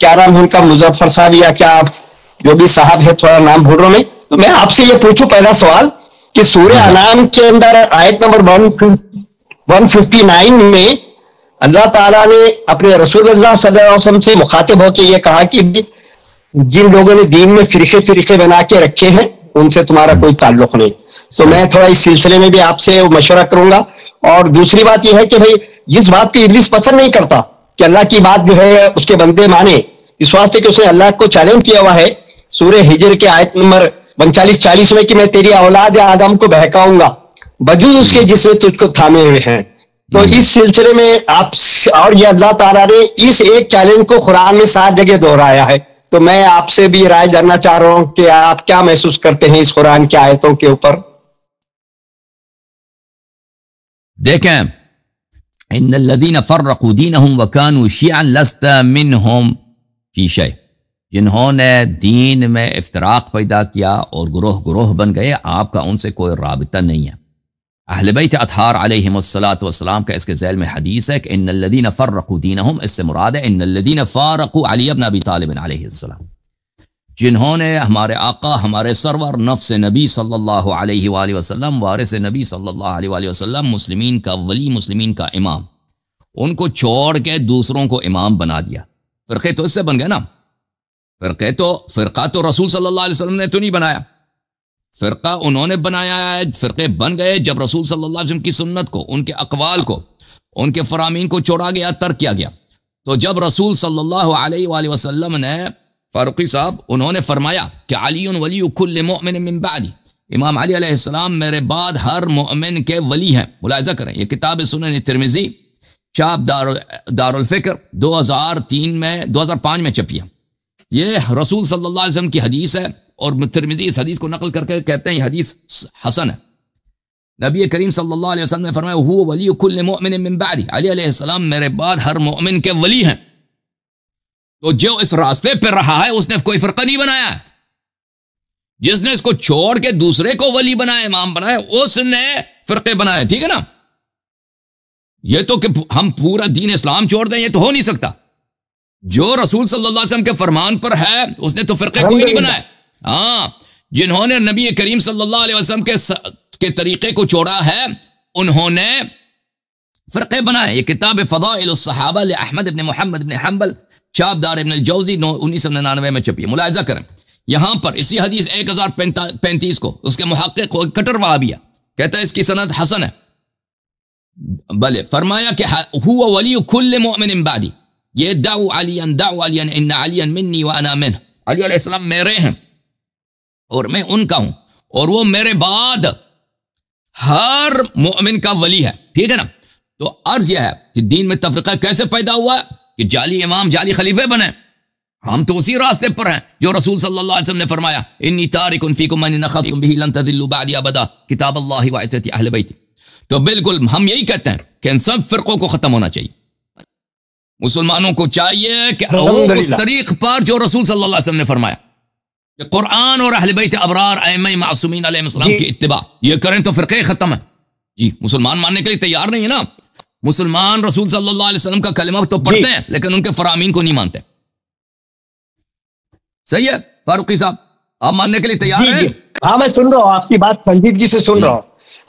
کیا نام ہے ان کا, مظفر صاحب یا کیا جو بھی صاحب ہے, تھوڑا نام بھول رہا ہوں میں. تو میں آپ سے یہ پوچھوں پہلا سوال کہ سورہ انعام کے اندر آیت نمبر 159 میں اللہ تعالیٰ نے اپنے رسول اللہ صلی اللہ علیہ وسلم سے مخاطب ہو کے یہ کہا کہ جن لوگوں نے دین میں فرقے بنا کے رکھے ہیں ان سے تمہارا کوئی تعلق نہیں. تو میں تھوڑا اس سلسلے میں بھی آپ سے مشورہ کروں گا. اور دوسری بات یہ ہے کہ بھئی جس بات کو ابلیس پسند نہیں کرتا کہ اللہ کی بات جو ہے اس کے بندے مانے, اس واسطے کہ اس نے اللہ کو چیلنج کیا ہوا ہے سورہ ہجر کے آیت نمبر 39-40 میں کہ میں تیری اولاد آدم کو بہکاؤں گا بجوز اس کے جس میں تجھ کو تھامے ہوئے ہیں. تو اس سلسلے میں آپ اور یہ اللہ تعالیٰ نے اس ایک چیلنج کو قرآن میں 7 جگہ دہرایا ہے. تو میں آپ سے بھی رائے جاننا چاہ رہا ہوں کہ آپ کیا محسوس کرتے ہیں اس قرآن کی آیتوں کے اوپر. دیکھیں, ان الذین فرقوا دینہم وکانوا شیعا لست منہم فی شیء, جنہوں نے دین میں افتراق پیدا کیا اور گروہ بن گئے, آپ کا ان سے کوئی رابطہ نہیں ہے. اہل بیت اطہار علیہم الصلاۃ والسلام کا اس کے ذیل میں حدیث ہے کہ ان الذین فرقوا دینہم, اس سے مراد ہے ان الذین فارقوا علی بن ابی طالب علیہ السلام, جنہوں نے ہمارے آقا, ہمارے سرور, نفس نبی صلی اللہ علیہ وآلہ وسلم, وارث نبی صلی اللہ علیہ وآلہ وسلم, مسلمین کا ولی, مسلمین کا امام, ان کو چھوڑ کے دوسروں کو امام بنا دیا. فرقے تو اس سے بن گئے نا, فرقہ تو رسول صلی اللہ علیہ وسلم نے تو نہیں بنایا, فرقہ انہوں نے بنایا ہے. فرقے بن گئے جب رسول صلی اللہ علیہ وسلم کی سنت کو, ان کے اقوال کو, ان کے فرامین کو چھوڑا گیا, ترک کیا گیا. تو جب رسول صلی اللہ علیہ وآلہ وسلم نے, فاروقی صاحب, انہوں نے فرمایا کہ علی ولی کل مؤمن من بعدی, امام علی علیہ السلام میرے بعد ہر مؤمن کے ولی ہیں. ملاحظہ کریں, یہ کتاب سنن ترمذی, چاپ دار الفکر, 2005 میں چھپی ہے. یہ رسول صلی اللہ علیہ وسلم کی حدیث ہے, اور ترمذی اس حدیث کو نقل کر کے کہتے ہیں یہ حدیث حسن ہے. نبی کریم صلی اللہ علیہ وسلم نے فرمایا هو ولی کل مؤمن من بعدی, علی علیہ السلام میرے بعد ہر مؤمن کے ولی ہیں. تو جو اس راستے پہ رہا ہے اس نے کوئی فرقہ نہیں بنایا ہے. جس نے اس کو چھوڑ کے دوسرے کو ولی بنایا, امام بنایا, اس نے فرقے بنائے. ٹھیک ہے نا, یہ تو کہ ہم پورا دین اسلام چھوڑ دیں, یہ تو ہو نہیں سکتا. جو رسول صلی اللہ علیہ وسلم کے فرمان پر ہے اس نے تو فرقے کوئی نہیں بنائے. ہاں, جنہوں نے نبی کریم صلی اللہ علیہ وسلم کے طریقے کو چھوڑا ہے انہوں نے فرقے بنائے. یہ کتاب فضائل الصحابہ لأحمد بن محمد بن حنبل, چاپ دار ابن الجوزی 1999 میں چھپی ہے. ملاحظہ کریں, یہاں پر اسی حدیث 1035 کو اس کے محقق کٹر وہابیہ کہتا ہے اس کی سند حسن ہے. بلے فرمایا کہ هو ولی کل مؤمن بعدی, یہ دعو علیاً ان علیاً منی وانا منہ, علی علیہ السلام میرے ہیں اور میں ان کا ہوں, اور وہ میرے بعد ہر مؤمن کا ولی ہے. ٹھیک ہے نا. تو عرض یہ ہے کہ دین میں تفرقہ کیسے پیدا ہوا کہ جعلی امام, جعلی خلیفے بنے. ہم تو اسی راستے پر ہیں جو رسول صلی اللہ علیہ وسلم نے فرمایا انی تارک فیکم من ان اخذتم به لن تضلوا بعدی ابدا, کتاب اللہ وعترتی اہل بیت. تو بالکل ہم یہی کہتے ہیں کہ ان سب فرقوں کو ختم ہونا چاہیے. مسلمانوں کو چاہیے کہ اس طریق پر جو رسول صلی اللہ علیہ وسلم نے فرمایا کہ قرآن اور اہل بیت ابرار ائمہ معصومین علیہ السلام کی اتباع, یہ کریں تو فرقے ختم ہیں. جی, مسلمان ماننے کے لیے تیار نہیں ہے نا. مسلمان رسول صلی اللہ علیہ وسلم کا کلمہ تو پڑھتے ہیں لیکن ان کے فرامین کو نہیں مانتے. صحیح ہے فاروقی صاحب, آپ ماننے کے لیے تیار ہیں؟ ہاں میں سن رہا ہوں, آپ کی بات سنجیدگی سے سن رہا ہوں.